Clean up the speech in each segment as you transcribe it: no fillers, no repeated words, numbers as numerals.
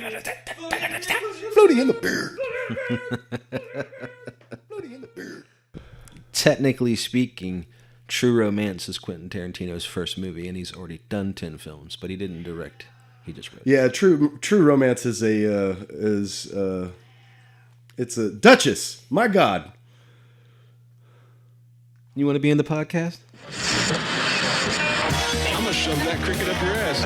Floaty and the Beard. Floaty and the Beard. Technically speaking, True Romance is Quentin Tarantino's first movie, and he's already done 10 films, but he didn't direct. He just wrote. Yeah, True Romance is it's a Duchess. My God. You want to be in the podcast? I'm gonna shove that cricket up your ass.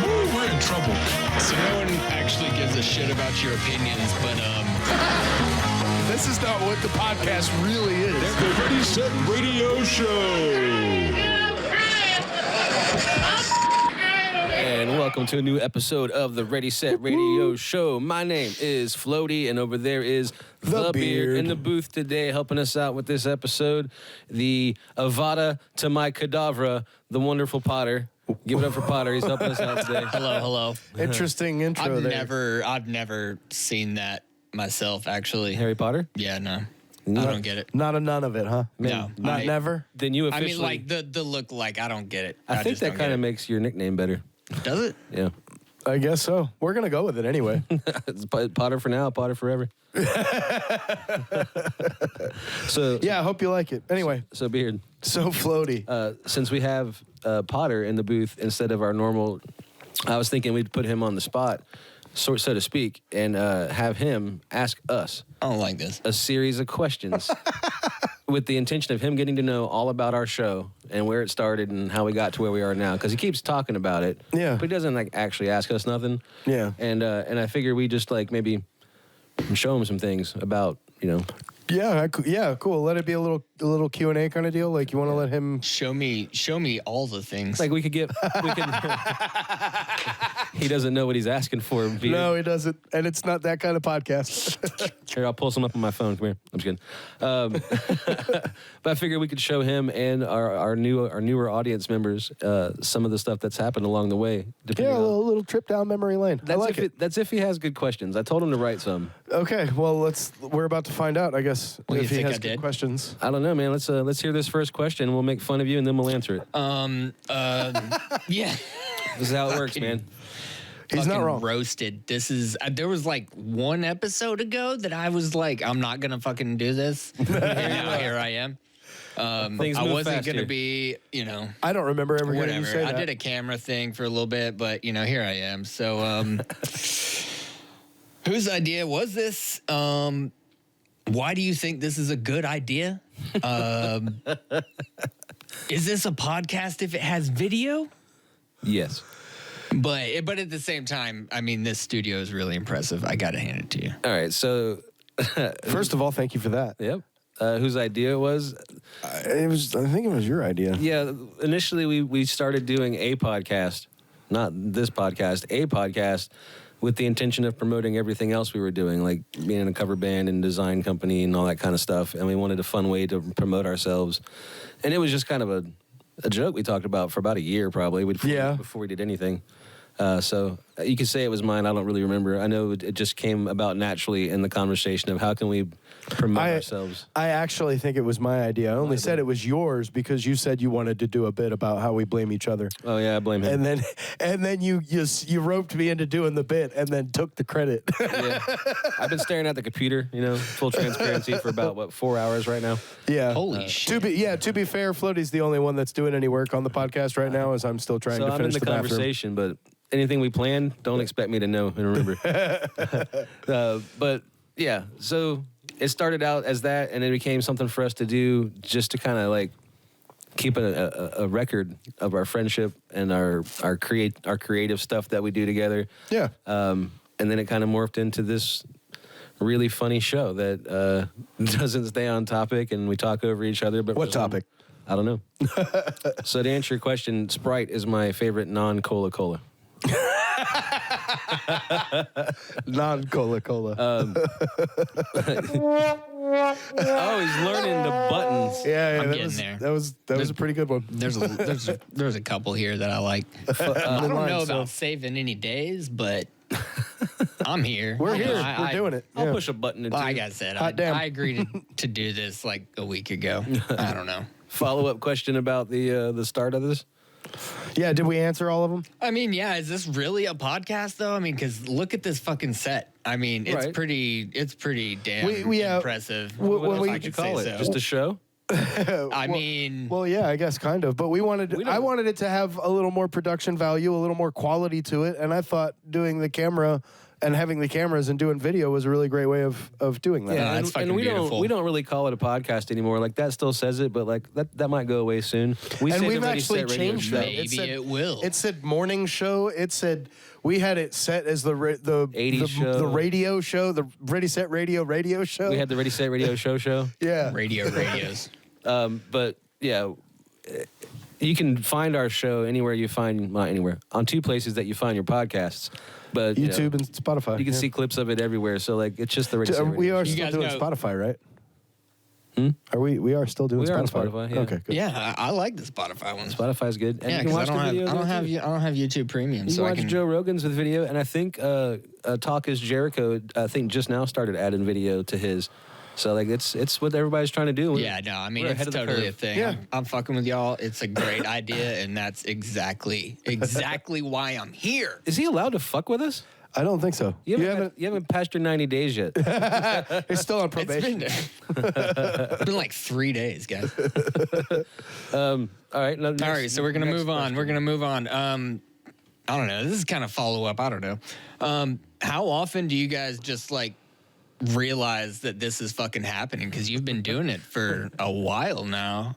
Ooh, we're in trouble. So no one actually gives a shit about your opinions, but This is not what the podcast really is. The Ready Set Radio Show. And welcome to a new episode of the Ready Set Radio Show. My name is Floaty, and over there is The Beard in the booth today, helping us out with this episode. The Avada to my Cadavra, the wonderful Potter. Give it up for Potter. He's helping us out today. hello. Interesting intro there. I've never seen that myself, actually. Harry Potter? Yeah, no. I don't get it. Not a none of it, huh? No. Not never? Then you I officially... mean, like, the look, like, I don't get it. I think just that don't kind get of it. makes your nickname better. Does it? Yeah. I guess so. We're going to go with it anyway. It's Potter for now, Potter forever. So Yeah, I hope you like it. Anyway, So Beard, so floaty. since we have Potter in the booth instead of our normal, I was thinking we'd put him on the spot, so to speak, and have him ask us I don't like this. a series of questions with the intention of him getting to know all about our show and where it started and how we got to where we are now. Because he keeps talking about it, Yeah. but he doesn't like actually ask us nothing. Yeah. And I figure we just like maybe show him some things about, you know. Yeah, cool. Let it be a little Q&A kind of deal. Like, you want to let him... Show me all the things. Like we could he doesn't know what he's asking for. Beard. No, he doesn't. And it's not that kind of podcast. Here, I'll pull some up on my phone. Come here. I'm just kidding. But I figured we could show him and our newer audience members some of the stuff that's happened along the way. Yeah, a little trip down memory lane. I like it. That's if he has good questions. I told him to write some. Okay, well, we're about to find out, I guess, Well, you if he think has I good did? questions. I don't know, man. Let's hear this first question. We'll make fun of you and then we'll answer it. Yeah. This is how it works, man. He's not Fucking wrong. roasted. This is there was like one episode ago that I was like, I'm not gonna fucking do this. Here I am. Things I move wasn't fast gonna here. be, you know, I don't remember ever hearing you whatever. say I that. did a camera thing for a little bit, but you know, here I am. So whose idea was this? Why do you think this is a good idea? Is this a podcast if it has video? Yes. But at the same time, I mean, this studio is really impressive. I gotta hand it to you. All right. So, First of all, thank you for that. yep. Whose idea it was? I think it was your idea. Yeah. Initially, we started doing a podcast, not this podcast, a podcast with the intention of promoting everything else we were doing, like being in a cover band and design company and all that kind of stuff. And we wanted a fun way to promote ourselves. And it was just kind of a joke we talked about for about a year, probably, before we did anything. So you could say it was mine. I don't really remember. I know it just came about naturally in the conversation of how can we promote ourselves. I actually think it was my idea. I only said it was yours because you said you wanted to do a bit about how we blame each other. Oh yeah, I blame him. And then you roped me into doing the bit and then took the credit. Yeah. I've been staring at the computer, full transparency for about 4 hours right now. Yeah. Holy shit. To be fair, Floaty's the only one that's doing any work on the podcast right now as I'm still trying So to I'm in finish the the bathroom. conversation, but anything we plan, don't expect me to know and remember. But yeah, so it started out as that, and it became something for us to do just to kind of like keep a record of our friendship and our creative stuff that we do together. Yeah. And then it kind of morphed into this really funny show that doesn't stay on topic, and we talk over each other. But What topic? I don't know. So to answer your question, Sprite is my favorite non-Cola Cola. Non-Cola Cola. Oh, he's learning the buttons. yeah, I'm that getting was, there. That was a pretty good one. There's a couple here that I like. I don't know about saving any days, but I'm here. We're You here. know, We're doing it. I'll Yeah. push a button and Like I said, Hot damn. I agreed to do this like a week ago. I don't know. follow-up question about the start of this. Yeah, did we answer all of them? I mean, yeah, is this really a podcast though? I mean, because look at this fucking set. I mean, it's Right. pretty damn impressive. What else we would you call it? Just a show? I mean, Well, yeah, I guess kind of. But I wanted it to have a little more production value, a little more quality to it, and I thought doing the camera and having the cameras and doing video was a really great way of doing that. Yeah, that's fucking and we beautiful. don't really call it a podcast anymore. Like that still says it, but like that might go away soon. We've actually changed that. maybe it will. It said morning show. It said we had it set as the 80s show. the radio show, the Ready Set Radio show. We had the Ready Set Radio show. yeah. radios. But yeah, you can find our show anywhere you find, not anywhere, on two places that you find your podcasts. But YouTube and Spotify. You can see clips of it everywhere. So like, it's just the Ready Set Radio We are show. still guys doing know- Spotify, right? Are we are still doing We Spotify? are on Spotify, yeah. Okay, good. Yeah, I like the Spotify one. Spotify's good. And Yeah, you can because watch the videos. I don't there, too. have YouTube Premium, You so can I watch can. Joe Rogan's with video, and I think Talk is Jericho. I think just now started adding video to his. So like it's what everybody's trying to do. Yeah, no, I mean, We're it's ahead of the totally a curve. thing. Yeah. I'm fucking with y'all. It's a great idea, and that's exactly why I'm here. Is he allowed to fuck with us? I don't think so. You haven't passed your 90 days yet. It's still on It's probation. been like 3 days, guys. All right. All right, so we're gonna move on. We're gonna move on. I don't know. This is kind of follow up. I don't know. How often do you guys just like realize that this is fucking happening? Because you've been doing it for a while now.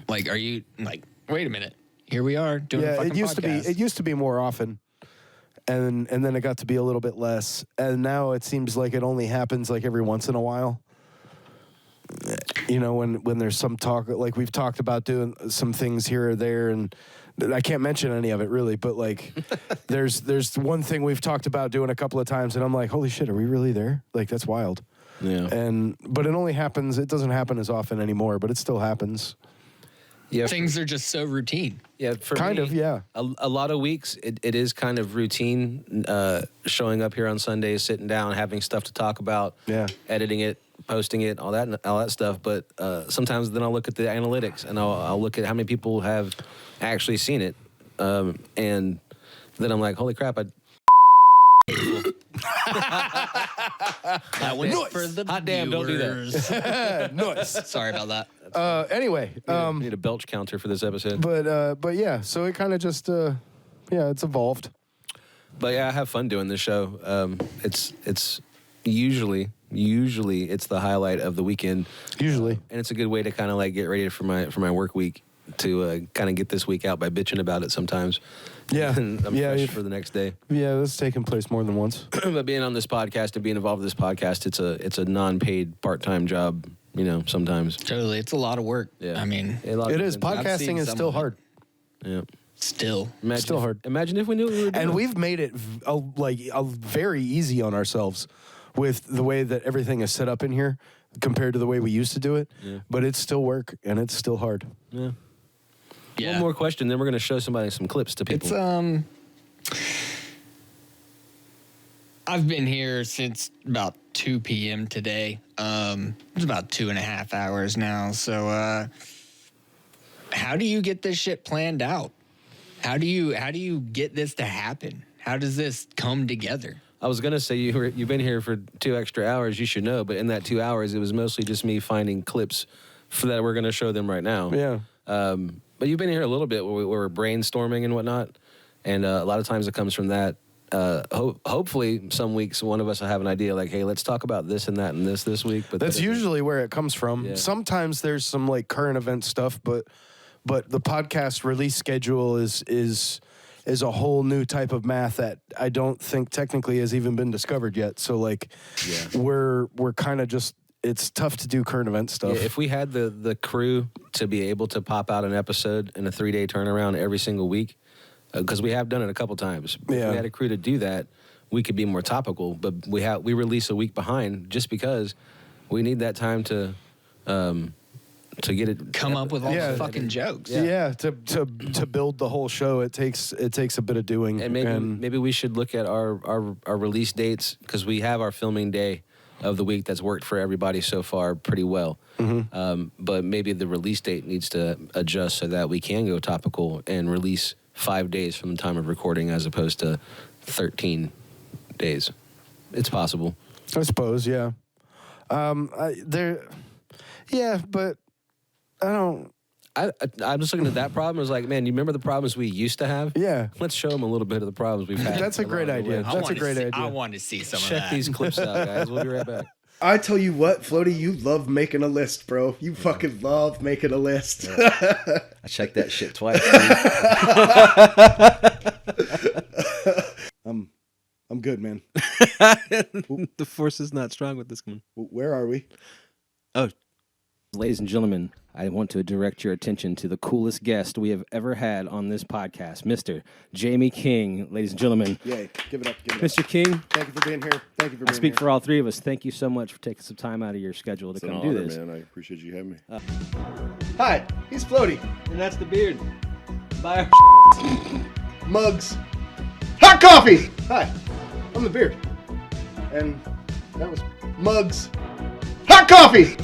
Like, are you like, wait a minute? Here we are doing a Yeah, fucking it used podcast. to be more often, and then it got to be a little bit less, and now it seems like it only happens like every once in a while. You know, when there's some talk, like we've talked about doing some things here or there, and I can't mention any of it really, but like there's one thing we've talked about doing a couple of times, and I'm like, holy shit, are we really there? Like that's wild. Yeah. But it only happens. It doesn't happen as often anymore, but it still happens. Yeah. Things are just so routine. Yeah. For Kind me, of, yeah. A lot of weeks, it is kind of routine. Showing up here on Sundays, sitting down, having stuff to talk about. Yeah. Editing it, posting it, all that stuff. But sometimes then I'll look at the analytics and I'll look at how many people have actually seen it, and then I'm like, holy crap! That one's Nice. for the Hot damn, don't do that. viewers. Nice. Sorry about that. Anyway, Need a belch counter for this episode. but yeah, so it kind of just it's evolved. But yeah, I have fun doing this show. It's usually it's the highlight of the weekend, Usually. and it's a good way to kind of like get ready for my work week, to kind of get this week out by bitching about it sometimes. Yeah. And I'm Yeah, fresh if- for the next day. Yeah, that's taken place more than once. But being on this podcast and being involved with this podcast, it's a non-paid part-time job. You know, sometimes. Totally, it's a lot of work. Yeah. I mean, A lot of It is. things. I've seen Podcasting is some still of it. hard. Yeah. still. Imagine Still hard. Imagine if we knew what we were doing. And we've made it very easy on ourselves with the way that everything is set up in here compared to the way we used to do it. Yeah. But it's still work and it's still hard. Yeah. Yeah. One more question, then we're going to show somebody some clips to people. It's I've been here since about 2 p.m. today. It's about 2.5 hours now. So, how do you get this shit planned out? How do you get this to happen? How does this come together? I was going to say you've been here for 2 extra hours. You should know, but in that 2 hours, it was mostly just me finding clips for that we're going to show them right now. Yeah. But you've been here a little bit where we're brainstorming and whatnot, and a lot of times it comes from that. Hopefully, some weeks one of us will have an idea like, "Hey, let's talk about this and that and this week." But That's usually where it comes from. Yeah. Sometimes there's some like current event stuff, but the podcast release schedule is a whole new type of math that I don't think technically has even been discovered yet. So like, we're kind of just. It's tough to do current event stuff. Yeah, if we had the crew to be able to pop out an episode in a 3-day turnaround every single week, because we have done it a couple times. If Yeah. we had a crew to do that, we could be more topical. But we release a week behind just because we need that time to get it Come up with all Yeah. the fucking jokes. Yeah, to build the whole show, it takes a bit of doing. And maybe we should look at our release dates, because we have our filming day of the week that's worked for everybody so far pretty well. But maybe the release date needs to adjust so that we can go topical and release 5 days from the time of recording as opposed to 13 days. It's possible. I suppose, yeah. But I don't. I'm just looking at that problem. It's like, man, you remember the problems we used to have? Yeah. Let's show them a little bit of the problems we've had. That's a great along the way. idea. That's a great idea. I want to see some of Check that. these clips out, guys. We'll be right back. I tell you what, Floaty, you love making a list, bro. You fucking love making a list. I checked that shit twice. I'm good, man. The force is not strong with this one. Where are we? Oh, Ladies and gentlemen, I want to direct your attention to the coolest guest we have ever had on this podcast, Mr. Jamie King. Ladies and gentlemen, Yay. Give it up. Give it Mr. up. King, Thank you for being here. Thank you for being I speak here. for all three of us. Thank you so much for taking some time out of your schedule to It's come an do honor, this. man. I appreciate you having me. Hi, he's Floaty. and that's the beard. Bye. Mugs. Hot coffee! Hi, I'm the beard. And that was Mugs. Hot coffee!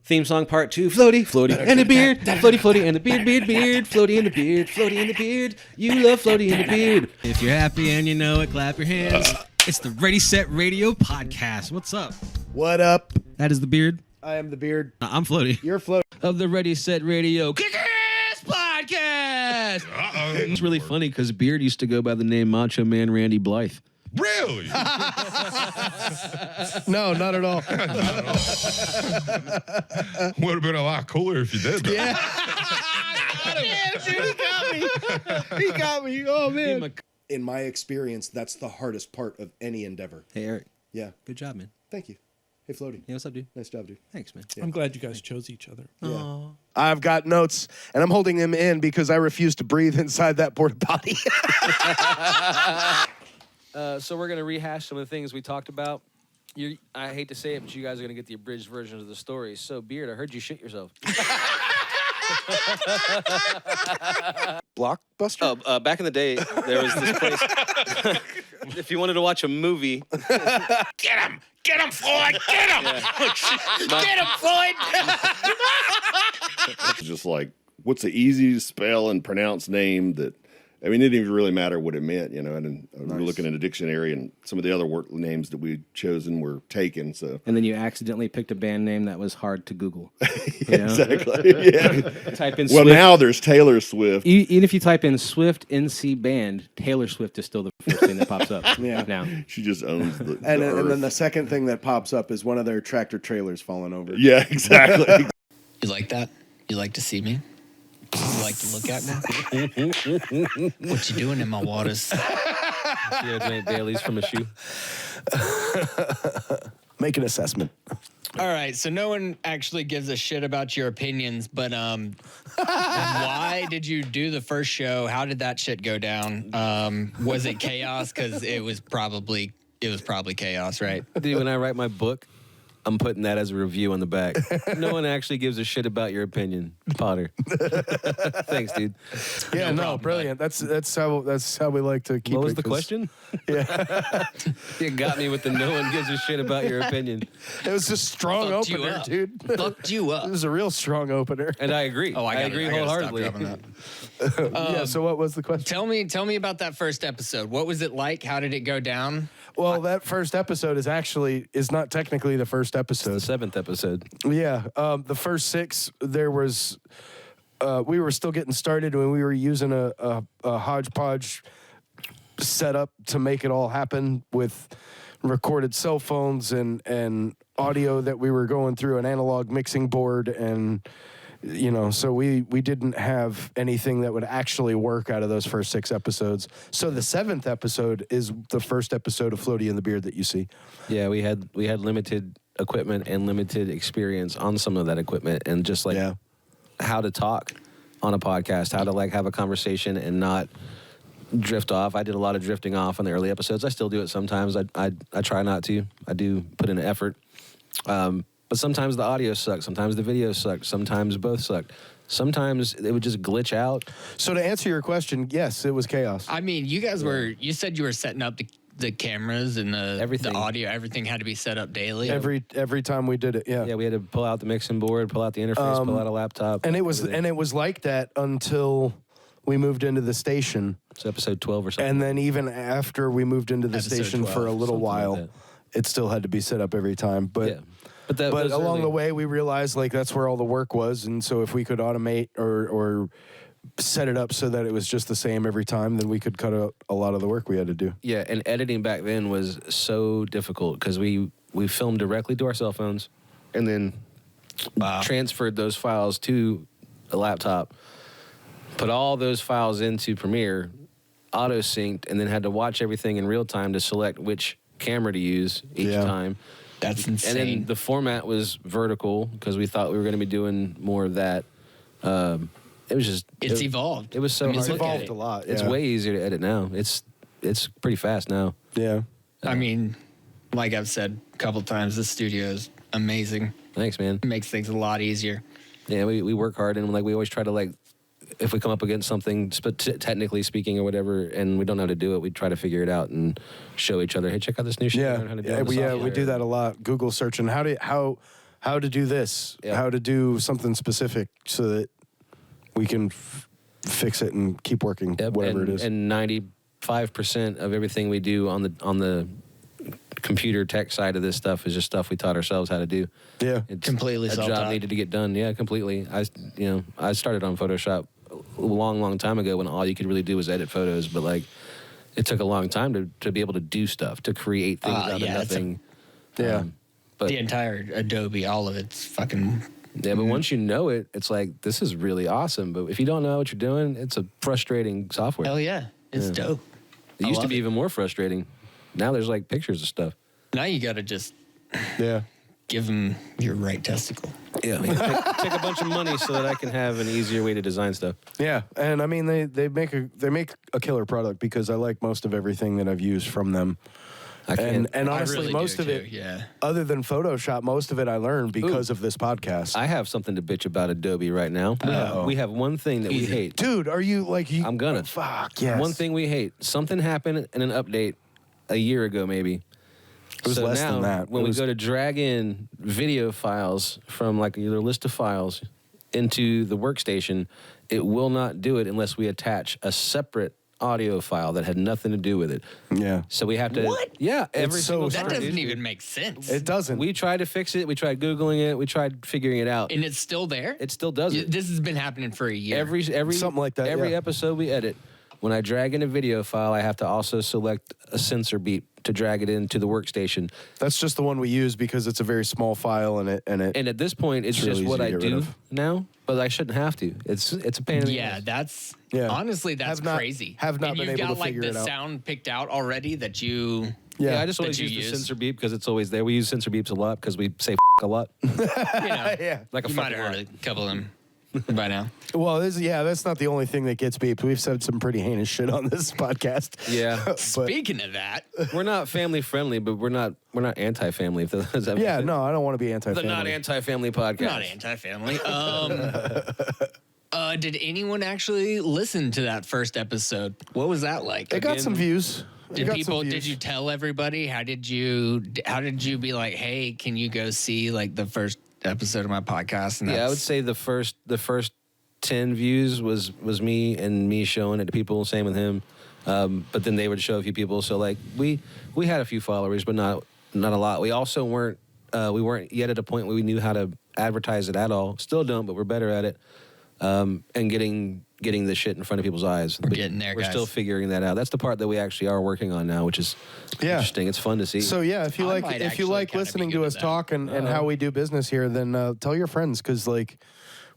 Theme song part 2. Floaty and the beard. Floaty and the beard, beard. Floaty and the beard, Floaty and the beard. You love Floaty and the beard. If you're happy and you know it, clap your hands. It's the Ready Set Radio podcast. What's up? What up? That is the beard. I am the beard. I'm Floaty. You're Floaty. Of the Ready Set Radio Kick-Ass podcast. It's really funny because Beard used to go by the name Macho Man Randy Blythe. Really? No, not at all. Would have been a lot cooler if you did. Though. Yeah. He got me. Oh, man. In my experience, that's the hardest part of any endeavor. Hey, Eric. Yeah. Good job, man. Thank you. Hey, Floaty. Hey, what's up, dude? Nice job, dude. Thanks, man. I'm glad you guys chose each other. Yeah. I've got notes, and I'm holding them in because I refuse to breathe inside that porta potty. So we're going to rehash some of the things we talked about. I hate to say it, but you guys are going to get the abridged version of the story. So, Beard, I heard you shit yourself. Blockbuster? Oh, back in the day, there was this place. If you wanted to watch a movie, Get him! Get him, Floyd! Get him! Get him, Floyd! It's just like, what's the easy to spell and pronounce name that, I mean, it didn't even really matter what it meant, you know. And we were looking in a dictionary, and some of the other word names that we'd chosen were taken. So And then you accidentally picked a band name that was hard to Google. You know? exactly, yeah. Type in Well, Swift. now there's Taylor Swift. Even if you type in Swift NC Band, Taylor Swift is still the first thing that pops up. Yeah. Now. She just owns the And then earth. the second thing that pops up is one of their tractor trailers falling over. Yeah, exactly. You like that? You like to see me? You like to look at me? What you doing in my waters? Deodorant Baileys from a shoe. Make an assessment. All right, so no one actually gives a shit about your opinions, but why did you do the first show? How did that shit go down? Was it chaos? Because it was probably chaos, right? Dude, when I write my book, I'm putting that as a review on the back. No one actually gives a shit about your opinion, Potter. Thanks, dude. Yeah, no, problem, brilliant. That's how we like to keep What was it, the 'cause question? Yeah. You got me with the no one gives a shit about your opinion. It was a strong Fucked you opener, up. dude. Fucked you It up. was a real strong opener. And I agree. Oh, I agree gotta stop wholeheartedly. dropping that. Yeah, so what was the question? Tell me about that first episode. What was it like? How did it go down? Well, that first episode is not technically the first The episode. 7th episode. Yeah, the first 6 there was we were still getting started when we were using a hodgepodge setup to make it all happen with recorded cell phones and audio that we were going through an analog mixing board, and you know, so we didn't have anything that would actually work out of those first 6 episodes. So the 7th episode is the first episode of Floaty and the Beard that you see. Yeah, we had limited equipment and limited experience on some of that equipment, and just like how to talk on a podcast, how to like have a conversation and not drift off. I did a lot of drifting off on the early episodes. I still do it sometimes. I try not to. I do put in an effort. But But sometimes the audio sucked, sometimes the video sucked, sometimes both sucked. Sometimes it would just glitch out. So to answer your question, yes, it was chaos. I mean, you guys you said you were setting up the cameras and Everything. the audio, everything had to be set up daily. Every time we did it, yeah. Yeah, we had to pull out the mixing board, pull out the interface, pull out a laptop. And it was like that until we moved into the station. It's episode 12 or something. And then even after we moved into the Episode station 12, for a little something like while, that. it still had to be set up every time. But Yeah. But but those along early- the way, we realized like that's where all the work was, and so if we could automate or set it up so that it was just the same every time, then we could cut out a lot of the work we had to do. Yeah, and editing back then was so difficult because we filmed directly to our cell phones and then transferred those files to a laptop, put all those files into Premiere, auto-synced, and then had to watch everything in real time to select which camera to use each time. That's insane. And then the format was vertical because we thought we were going to be doing more of that. It was just... It's evolved. It was so I mean, hard. look at Evolved it. a lot. It's yeah. way easier to edit now. It's pretty fast now. Yeah. I mean, like I've said a couple times, this studio is amazing. Thanks, man. It makes things a lot easier. Yeah, we work hard and like we always try to like if we come up against something technically speaking or whatever and we don't know how to do it, we try to figure it out and show each other, hey, check out this new shit. Yeah, Learn how to do it yeah, on the we software. do that a lot. Google searching how to do this, Yeah. how to do something specific, so that we can fix it and keep working, Yep, whatever and, it is. And 95% of everything we do on the computer tech side of this stuff is just stuff we taught ourselves how to do. Yeah, It's Completely a job self-taught. needed to get done. Yeah, completely. I started on Photoshop a long time ago when all you could really do was edit photos, but like it took a long time to be able to do stuff, to create things out yeah, of it's nothing. yeah. But The entire Adobe, all of it's fucking. yeah, but once you know it, it's like this is really awesome. But if you don't know what you're doing, it's a frustrating software. Hell yeah, it's dope. It I used to love be it. even more frustrating. Now there's like pictures of stuff. Now you got to just yeah. give them your right testicle. Yeah, take a bunch of money so that I can have an easier way to design stuff. Yeah, and I mean they make a killer product because I like most of everything that I've used from them. I can't. And I honestly, really most do, of it, too, yeah. other than Photoshop, most of it I learned because of this podcast. I have something to bitch about Adobe right now. We have one thing that we hate. Dude, are you like? I'm gonna. Fuck yes. One thing we hate. Something happened in an update a year ago, maybe. It was so less now, than that. When It we was- go to drag in video files from like your list of files into the workstation, it will not do it unless we attach a separate audio file that had nothing to do with it. Yeah. So we have to. What? Yeah, every so single That time. doesn't dude. even make sense. It doesn't. We tried to fix it. We tried Googling it. We tried figuring it out. And it's still there? It still does it. This has been happening for a year. Every Something like that, Every yeah. episode we edit, when I drag in a video file, I have to also select a sensor beep to drag it into the workstation. That's just the one we use because it's a very small file and And at this point, it's It's really just what easy I to get rid do of. now. But I shouldn't have to. It's a pain in the Yeah, ass. that's Yeah. honestly that's Have not- crazy. have not and been you've able got to like figure the it out. sound picked out already that you. Yeah, I just that always you use the use. sensor beep because it's always there. We use sensor beeps a lot because we say a lot. You know, yeah. Like a you might fucking have heard lot. a couple of them by now. Well, that's not the only thing that gets beeped. We've said some pretty heinous shit on this podcast. Yeah. But Speaking of that, We're not family friendly, but we're not anti-family. If that does that make yeah, sense. no, I don't want to be The anti-family. not anti-family podcast. not anti-family. Did anyone actually listen to that first episode? What was that like? It got some views. It Did got people? some Did views. you tell everybody? How did you be like, hey, can you go see like the first episode of my podcast? And Yeah, I would say the first 10 views was me and me showing it to people. Same with him, but then they would show a few people. So like we had a few followers, but not a lot. We also weren't yet at a point where we knew how to advertise it at all. Still don't, but we're better at it. And getting the shit in front of people's eyes. We're getting there, We're guys. still figuring that out. That's the part that we actually are working on now, which is interesting. It's fun to see. So yeah, if you I like might if you actually like kinda be listening good to at us that. talk and how we do business here, then tell your friends because like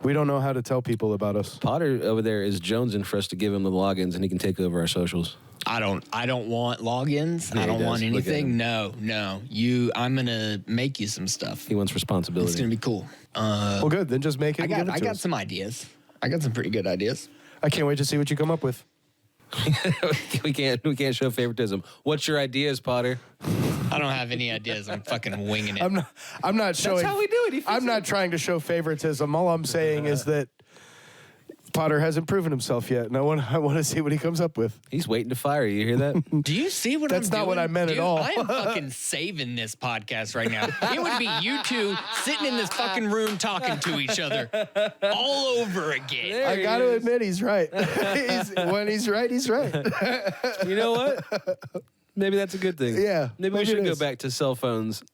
we don't know how to tell people about us. Potter over there is jonesing for us to give him the logins, and he can take over our socials. I don't want logins. Yeah, I he don't does. want Look at anything. him. No. I'm gonna make you some stuff. He wants It's responsibility. gonna be cool. Well, good. Then just make it. I and give it got to us. some ideas. I got some pretty good ideas. I can't wait to see what you come up with. we can't show favoritism. What's your ideas, Potter? I don't have any ideas. I'm fucking winging it. I'm not showing. how we do it. I'm not trying to show favoritism. All I'm saying is that Potter hasn't proven himself yet, and I want to see what he comes up with. He's waiting to fire you. You hear that? Do you see what That's I'm doing? not what I meant at Dude, all. I am fucking saving this podcast right now. It would be you two sitting in this fucking room talking to each other all over again. I got to admit, he's right. When he's right, he's right. You know what? Maybe that's a good thing. Yeah, Maybe we maybe should it go is. back to cell phones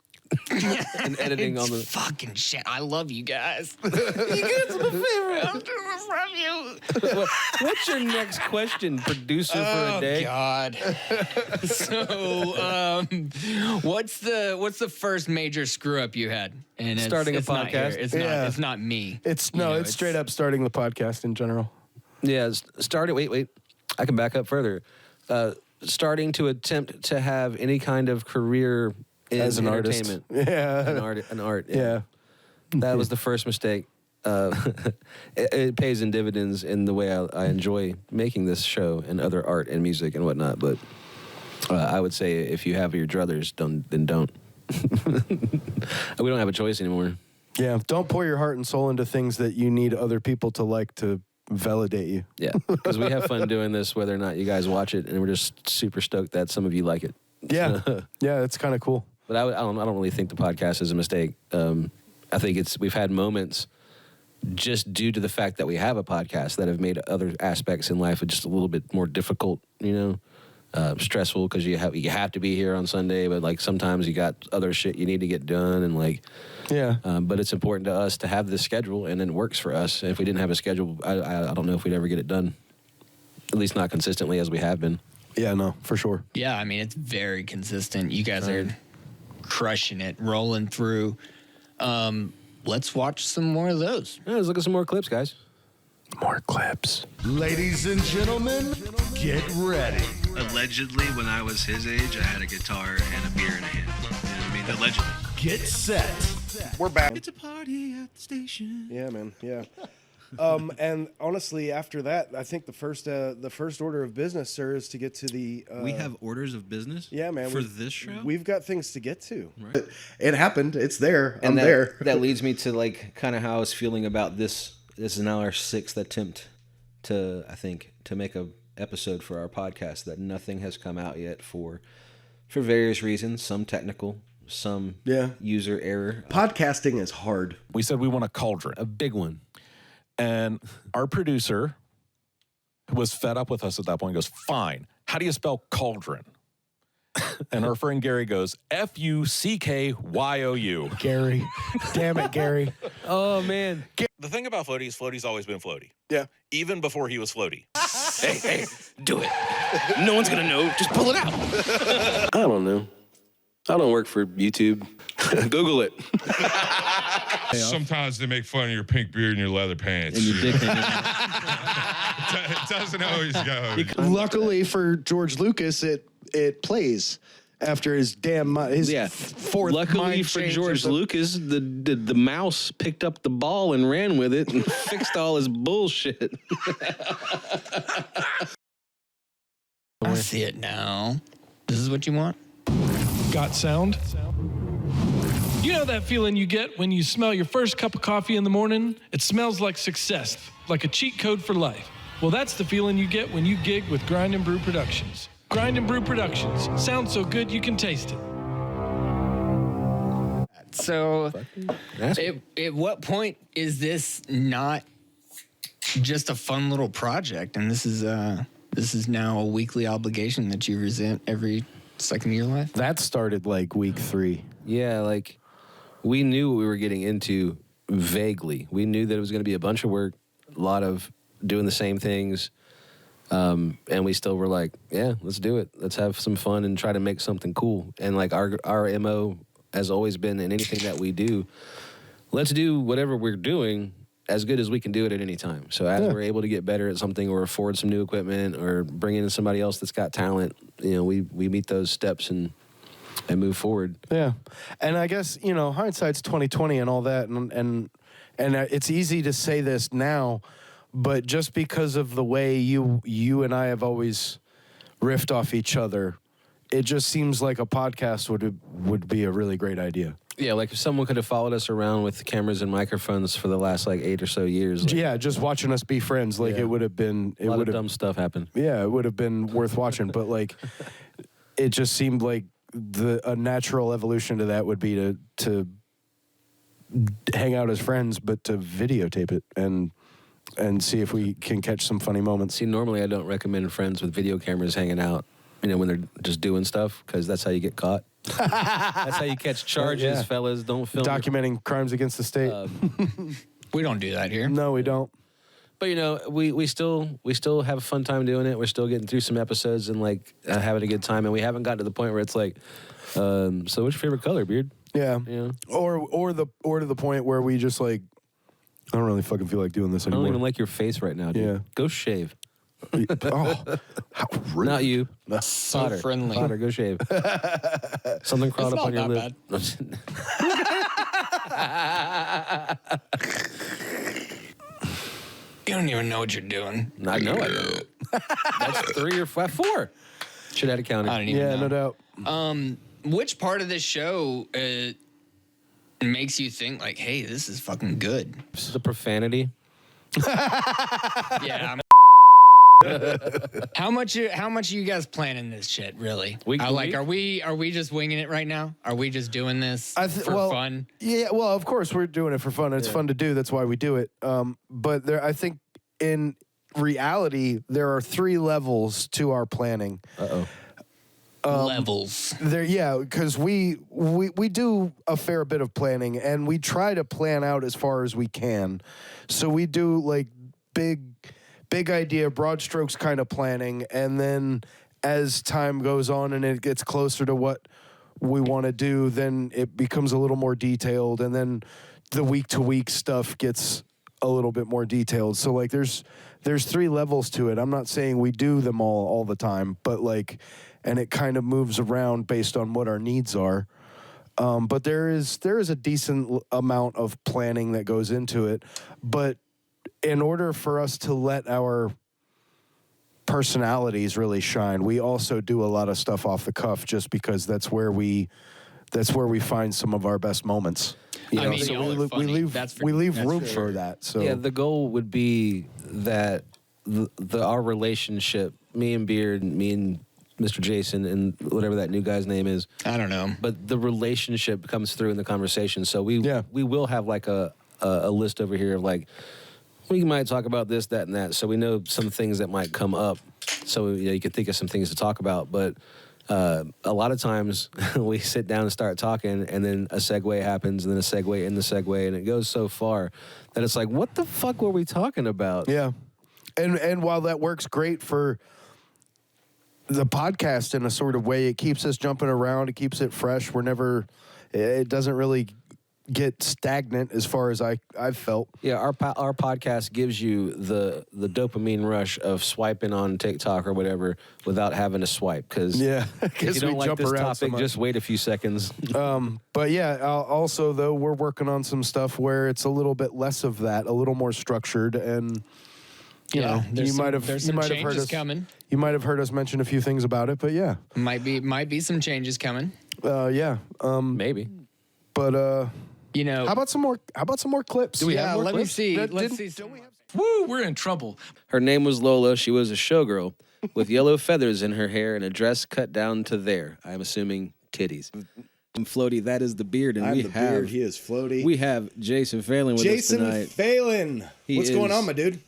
and editing on the. Fucking shit. I love you guys. You guys are my favorite. I'm doing this from you. What's your next question, producer for a day? God. So, what's the first major screw up you had? And Starting a it's not podcast? here. It's Yeah. not. It's not me. It's You know, it's straight up starting the podcast in general. Yeah, starting. Wait. I can back up further. Starting to attempt to have any kind of career in As an artist. entertainment. Yeah. An art. Yeah. That was the first mistake. It pays in dividends in the way I enjoy making this show and other art and music and whatnot. But I would say if you have your druthers, then don't. We don't have a choice anymore. Yeah. Don't pour your heart and soul into things that you need other people to like to validate you. Yeah, because we have fun doing this, whether or not you guys watch it, and we're just super stoked that some of you like it. Yeah. Yeah. It's kind of cool. But I don't really think the podcast is a mistake. I think we've had moments just due to the fact that we have a podcast that have made other aspects in life just a little bit more difficult, stressful because you have to be here on Sunday, but like sometimes you got other shit you need to get done and like. Yeah. But it's important to us to have this schedule, and it works for us. If we didn't have a schedule, I don't know if we'd ever get it done. At least not consistently as we have been. Yeah, no, for sure. Yeah, I mean, it's very consistent. You guys are crushing it, rolling through. Let's watch some more of those. Yeah, let's look at some more clips, guys. More clips. Ladies and gentlemen, get ready. Allegedly, when I was his age, I had a guitar and a beer in a hand. You know what I mean? Allegedly. Get set. We're back. It's a party at the station. Yeah, man. Yeah. And honestly, after that, I think the first order of business, sir, is to get to the. We have orders of business. Yeah, man. For this show, we've got things to get to. Right. It happened. It's there. And I'm there. That leads me to like kind of how I was feeling about this. This is now our 6th attempt to make a episode for our podcast that nothing has come out yet for various reasons. Some technical, some user error. Podcasting is hard. We said we want a cauldron. A big one. And our producer was fed up with us at that point. He goes, fine. How do you spell cauldron? And our friend Gary goes, Fuckyou. Gary. Damn it, Gary. Oh, man. The thing about Floaty is Floaty's always been Floaty. Yeah. Even before he was Floaty. hey, do it. No one's gonna know. Just pull it out. I don't know. I don't work for YouTube. Google it. Sometimes they make fun of your pink beard and your leather pants. And your dick hanging out. It doesn't always go. Luckily for George Lucas, it plays after his fourth. Luckily mind for change or George something. Lucas, the mouse picked up the ball and ran with it and fixed all his bullshit. I see it now. This is what you want? Got sound? You know that feeling you get when you smell your first cup of coffee in the morning? It smells like success, like a cheat code for life. Well, that's the feeling you get when you gig with Grind and Brew Productions. Grind and Brew Productions. Sounds so good you can taste it. So, at what point is this not just a fun little project, and this is now a weekly obligation that you resent every second of your life? That started like week 3. Yeah, like we knew what we were getting into vaguely. We knew that it was going to be a bunch of work, a lot of doing the same things. And we still were like, yeah, let's do it. Let's have some fun and try to make something cool. And like our MO has always been in anything that we do, let's do whatever we're doing as good as we can do it at any time. So as we're able to get better at something or afford some new equipment or bring in somebody else that's got talent, we meet those steps and move forward. Yeah. And I guess, hindsight's 20/20 and all that. And it's easy to say this now, but just because of the way you and I have always riffed off each other, it just seems like a podcast would be a really great idea. Yeah, like if someone could have followed us around with cameras and microphones for the last like 8 or so years. Like, Yeah, just watching us be friends, like it would have been. a lot of dumb stuff happened. Yeah, it would have been worth watching, but like, it just seemed like a natural evolution to that would be to hang out as friends, but to videotape it and see if we can catch some funny moments. See, normally I don't recommend friends with video cameras hanging out, you know, when they're just doing stuff, because that's how you get caught. That's how you catch charges, fellas. Don't film Documenting crimes against the state. We don't do that here. No, we don't. But you know, we still have a fun time doing it. We're still getting through some episodes and like having a good time, and we haven't gotten to the point where it's like, so what's your favorite color, Beard? Yeah. You know? Or to the point where we just like, I don't really fucking feel like doing this I anymore. don't even like your face right now, dude. Yeah. Go shave. Oh, how rude. Not you. So Potter. friendly. Potter, go shave. Something crawled It's up on your not lip. You don't even know what you're doing. I know I don't. That's 3 or 4. Should have counted. I don't even know. no doubt. Which part of this show makes you think like, hey, this is fucking good? The profanity. Yeah. How much are you guys planning this shit? Really? Are we just winging it right now? Are we just doing this for fun? Yeah, well, of course we're doing it for fun. It's fun to do. That's why we do it. But I think in reality, there are 3 levels to our planning. Levels. Because we do a fair bit of planning, and we try to plan out as far as we can. So we do like big idea, broad strokes kind of planning, and then as time goes on and it gets closer to what we want to do, then it becomes a little more detailed, and then the week to week stuff gets a little bit more detailed. So like there's 3 levels to it. I'm not saying we do them all the time, but like, and it kind of moves around based on what our needs are. But there is a decent amount of planning that goes into it. But in order for us to let our personalities really shine, we also do a lot of stuff off the cuff, just because that's where we find some of our best moments. I mean, so y'all are funny. we leave That's room for for sure. that. So Yeah, the goal would be that our relationship, me and Beard, me and Mr. Jason, and whatever that new guy's name is. I don't know. But the relationship comes through in the conversation. So we will have like a list over here of like, we might talk about this, that, and that. So we know some things that might come up. So you can think of some things to talk about. But a lot of times we sit down and start talking, and then a segue happens, and then a segue in the segue, and it goes so far that it's like, what the fuck were we talking about? Yeah. And while that works great for the podcast in a sort of way, it keeps us jumping around, it keeps it fresh. It doesn't really get stagnant as far as I've felt. Yeah, our podcast gives you the dopamine rush of swiping on TikTok or whatever without having to swipe. Because if you don't like this topic, just wait a few seconds. But yeah, also though, we're working on some stuff where it's a little bit less of that, a little more structured, and you know, you might have heard us coming. You might have heard us mention a few things about it, but yeah, might be some changes coming. Maybe. But you know, how about some more clips? Do we have more clips? Let's see. Woo, we're in trouble. Her name was Lola. She was a showgirl with yellow feathers in her hair and a dress cut down to there. I'm assuming titties. I'm Floaty. That is the Beard, and I'm the Beard. He is Floaty. We have Jason Phelan with us tonight. Jason Phelan. What's going on, my dude?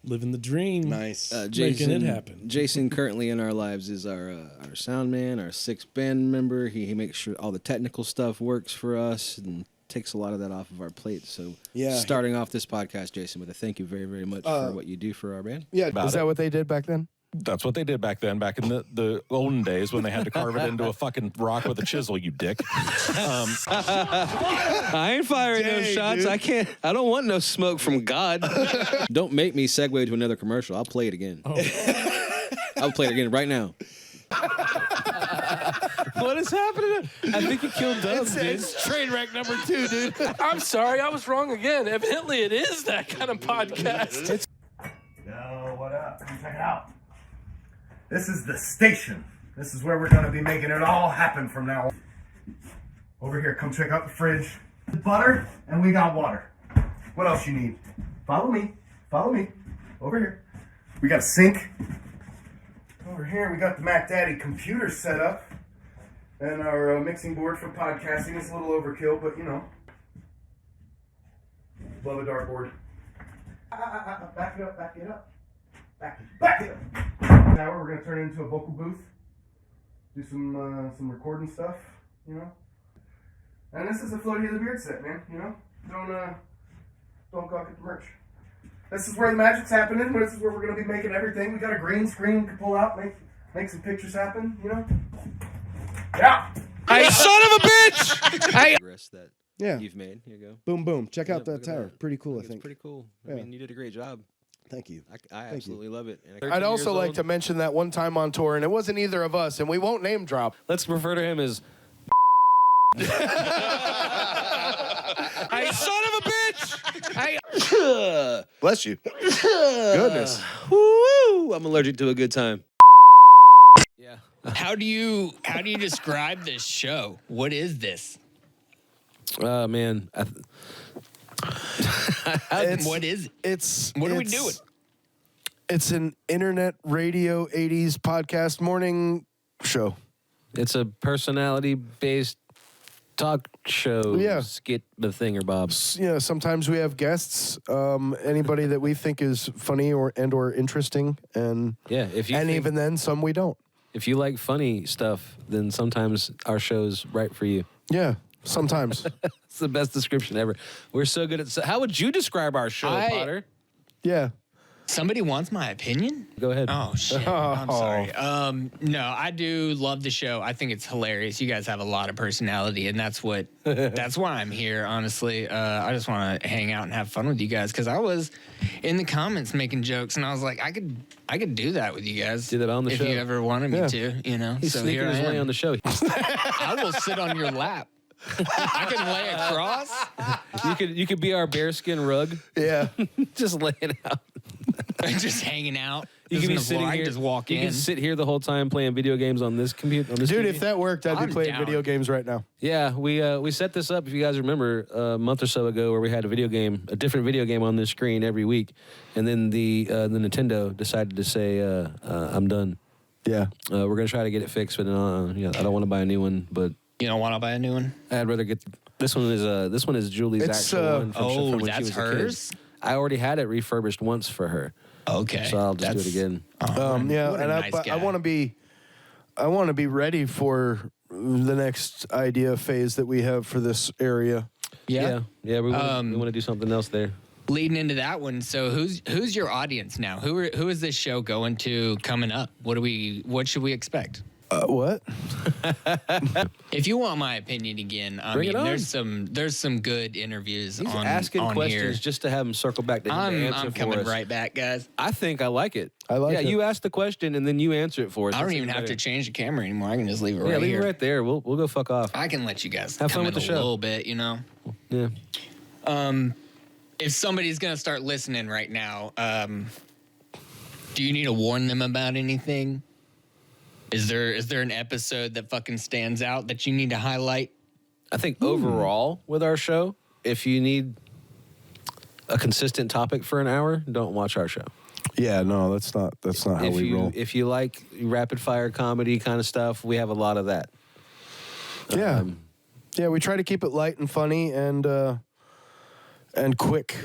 Living the dream. Nice. Making it happen. Jason currently in our lives is our sound man, our 6th band member. He makes sure all the technical stuff works for us and takes a lot of that off of our plate. So starting off this podcast, Jason, with a thank you very, very much for what you do for our band. Yeah, is that what they did back then? That's what they did back then, back in the olden days when they had to carve it into a fucking rock with a chisel, you dick. I ain't firing no shots. Dude. I don't want no smoke from God. Don't make me segue to another commercial. I'll play it again. Oh. I'll play it again right now. What is happening? I think you killed Dubs, dude. It's train wreck number 2, dude. I'm sorry, I was wrong again. Evidently, it is that kind of podcast. Yo, what up? Check it out. This is the station. This is where we're gonna be making it all happen from now on. Over here, come check out the fridge. Butter, and we got water. What else you need? Follow me. Follow me. Over here. We got a sink. Over here, we got the Mac Daddy computer set up. And our mixing board for podcasting is a little overkill, but you know. Love a dartboard. Back it up, back it up. Back it up. Now we're gonna turn it into a vocal booth. Do some recording stuff, you know. And this is a Floaty the Beard set, man, you know. Don't gawk at the merch. This is where the magic's happening. This is where we're gonna be making everything. We got a green screen to pull out, make some pictures happen, you know. Yeah. Hey, son of a bitch! Hey. That Yeah. you've made. Here you go. Boom, boom. Check out Yep, that look at tower. that. Pretty cool, I It's think. pretty cool. Yeah. I mean, you did a great job. Thank you. I absolutely love it. And I'd also like to mention that one time on tour, and it wasn't either of us, and we won't name drop. Let's refer to him as. Hey, son of a bitch! Hey. Bless you. Goodness. Woo! I'm allergic to a good time. Yeah. How do you describe this show? What is this? Oh man. What is it? What are we doing? It's an internet radio 80s podcast morning show. It's a personality-based talk show. Yeah. Skit the thinger, Bob. You know, sometimes we have guests, anybody that we think is funny or interesting, and Yeah. even then, some we don't. If you like funny stuff, then sometimes our show's right for you. Yeah, sometimes. It's the best description ever. We're so good at. How would you describe our show, Potter? Yeah. Somebody wants my opinion? Go ahead. Oh shit! I'm sorry. No, I do love the show. I think it's hilarious. You guys have a lot of personality, and that's why I'm here. Honestly, I just want to hang out and have fun with you guys because I was in the comments making jokes, and I was like, I could do that with you guys. Do that on the show if you ever wanted me to. You know, He's so sneaking here I his way am. on the show. I will sit on your lap. I can lay across. You could be our bearskin rug. Yeah. Just laying out. Just hanging out. You can be Isn't it sitting boring? here. Just walk you in. can sit here the whole time playing video games on this computer. On this Dude, TV. if that worked, I'd I'm be playing down. video games right now. Yeah, we set this up, if you guys remember, a month or so ago, where we had a different video game on this screen every week, and then the Nintendo decided to say, "I'm done." Yeah. We're gonna try to get it fixed, but I don't want to buy a new one. But You don't want to buy a new one? I'd rather get this one. This one is Julie's It's, actual one from when she that's was a kid. hers? I already had it refurbished once for her, Okay. so I'll just do it again. Yeah, what a and nice I guy. want to be ready for the next idea phase that we have for this area. Yeah. Yeah. We want to do something else there. Leading into that one, so who's your audience now? Who is this show going to coming up? What should we expect? What? If you want my opinion again, I Bring it mean, on. there's some good interviews He's on asking on questions here. just to have him circle back to him to answer I'm for coming us. right back, guys. I think I like it. I like it. Yeah, you ask the question and then you answer it for us. I don't That's even have better. to change the camera anymore. I can just leave it Yeah, right leave here. it right there. We'll go fuck off. I can let you guys Have fun come with in the a show. little bit, you know. Yeah. If somebody's gonna start listening right now, do you need to warn them about anything? Is there an episode that fucking stands out that you need to highlight? I think overall with our show, if you need a consistent topic for an hour, don't watch our show. Yeah, no, that's not how we roll. If you like rapid fire comedy kind of stuff, we have a lot of that. Yeah. Yeah, we try to keep it light and funny and quick.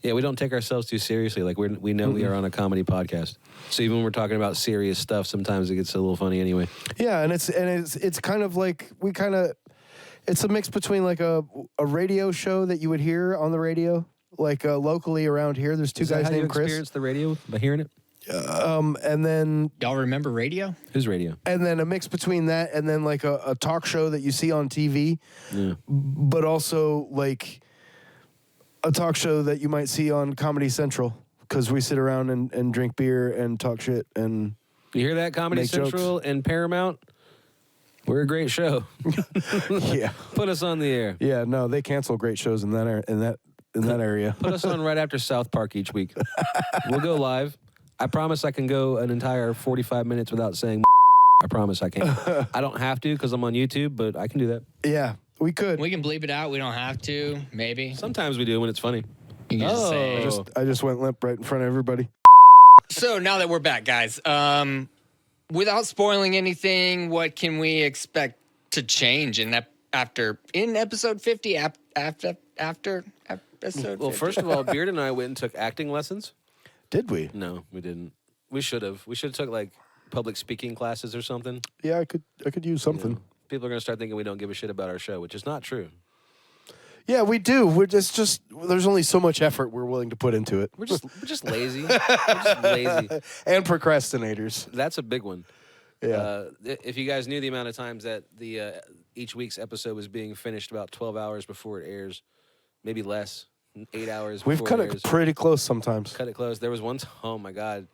Yeah, we don't take ourselves too seriously. Like we know we are on a comedy podcast, so even when we're talking about serious stuff, sometimes it gets a little funny anyway. Yeah, and it's kind of like it's a mix between like a radio show that you would hear on the radio, like locally around here. There's two Is that guys how you named Chris. experience the radio by hearing it? And then Y'all remember radio? Who's radio? and then a mix between that and then like a talk show that you see on TV, but also like a talk show that you might see on Comedy Central because we sit around and drink beer and talk shit and You hear that? Comedy Make Central and Paramount. We're a great show. yeah, Put us on the air. yeah. No, they cancel great shows in that area. Put us on right after South Park each week. We'll go live. I promise I can go an entire 45 minutes without saying I promise I can. I don't have to because I'm on YouTube, but I can do that. Yeah, we could. We can bleep it out. We don't have to. Maybe. Sometimes we do when it's funny. You can just say. I just went limp right in front of everybody. So now that we're back, guys, without spoiling anything, what can we expect to change in episode 50? After episode. Well, 50? first of all, Beard and I went and took acting lessons. Did we? No, we didn't. We should have. We should have took like public speaking classes or something. Yeah, I could use something. You know, people are gonna start thinking we don't give a shit about our show, which is not true. Yeah, we do. We're just there's only so much effort we're willing to put into it. We're just lazy. We're just lazy. And procrastinators. That's a big one. Yeah. If you guys knew the amount of times that the each week's episode was being finished about 12 hours before it airs, maybe less, 8 hours. We've before cut it pretty close sometimes. Cut it close. There was one. Oh my God.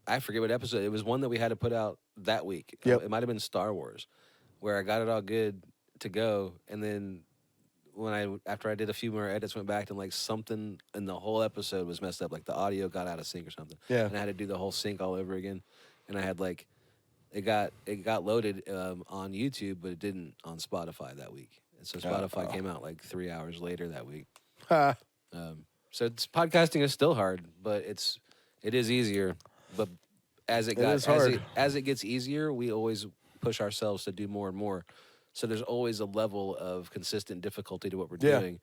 I forget what episode. It was one that we had to put out that week. Yep. It might have been Star Wars, where I got it all good to go, and then after I did a few more edits, went back and like something in the whole episode was messed up, like the audio got out of sync or something. Yeah. And I had to do the whole sync all over again, and I had like it got loaded on YouTube, but it didn't on Spotify that week, and so Spotify came out like 3 hours later that week. So podcasting is still hard, but it is easier. But as it gets easier, we always push ourselves to do more and more. So there's always a level of consistent difficulty to what we're doing.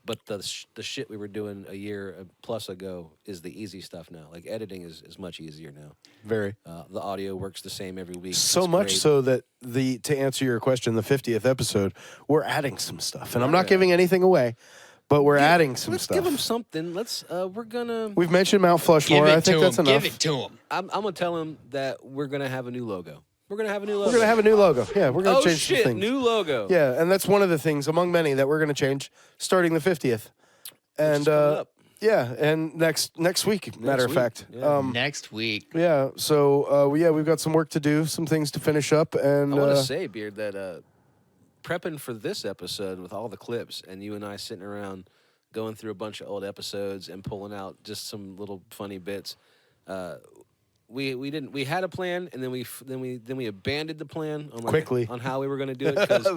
But the shit we were doing a year plus ago is the easy stuff now. Like editing is much easier now. Very. The audio works the same every week. So it's much great. so that to answer your question, the 50th episode, we're adding some stuff. And I'm not giving anything away, but we're adding some stuff. Let's give them something. We're gonna. We've mentioned Mount Flushmore. I think that's enough. Give it to him. I'm gonna tell him that we're gonna have a new logo. We're gonna have a new logo. We're gonna have a new logo. Yeah, we're gonna change shit, some things. New logo. Yeah, and that's one of the things among many that we're gonna change starting the 50th. And yeah, and next week, matter of fact. Yeah. Next week. Yeah. So we've got some work to do, some things to finish up, and I want to say, Beard, that prepping for this episode with all the clips and you and I sitting around going through a bunch of old episodes and pulling out just some little funny bits. We had a plan, and then we abandoned the plan on quickly on how we were going to do it, because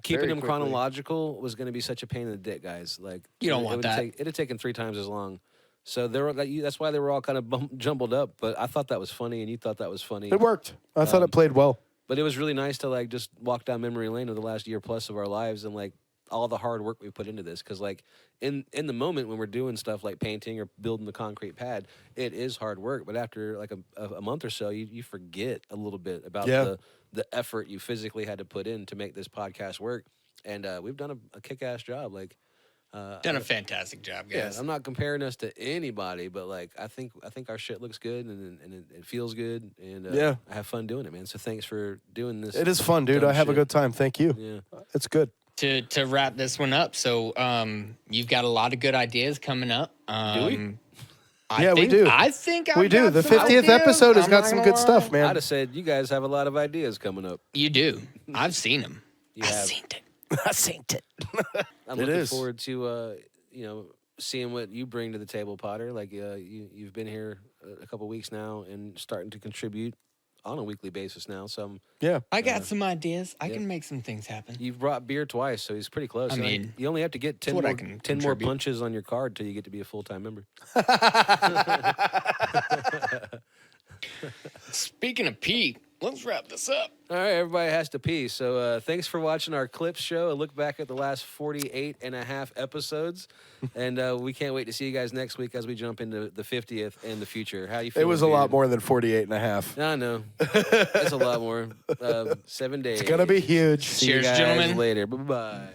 keeping them quickly. chronological was going to be such a pain in the dick, guys. Like You don't want that. It had taken 3 times as long. So that's why they were all kind of jumbled up. But I thought that was funny, and you thought that was funny. it worked. I thought it played well. But it was really nice to like just walk down memory lane of the last year plus of our lives, and like all the hard work we put into this. Because like in the moment when we're doing stuff like painting or building the concrete pad, it is hard work. But after like a month or so, you forget a little bit about the effort you physically had to put in to make this podcast work. And we've done a kick-ass job. Like Done a fantastic job, guys. Yeah, I'm not comparing us to anybody, but like I think our shit looks good and it feels good, and I have fun doing it, man. So thanks for doing this. It is fun, dude. I have a good time. Thank you. Yeah, it's good. To wrap this one up, so you've got a lot of good ideas coming up. Do we? We do. I think we do. The 50th episode has got some good stuff, man. I'd have said you guys have a lot of ideas coming up. You do. I've seen them. I've seen it. I seen it. I'm looking forward to seeing what you bring to the table, Potter. Like you've been here a couple weeks now and starting to contribute on a weekly basis now. So I got some ideas. I can make some things happen. You've brought beer twice, so he's pretty close. I mean, you only have to get 10 more punches on your card till you get to be a full-time member. Speaking of Pete, let's wrap this up. All right, everybody has to pee. So thanks for watching our clips show. A look back at the last 48 and a half episodes. And we can't wait to see you guys next week as we jump into the 50th and the future. How you feel? It was a lot more than 48 and a half. I know. It's a lot more. 7 days. It's going to be huge. See you guys later. Bye-bye.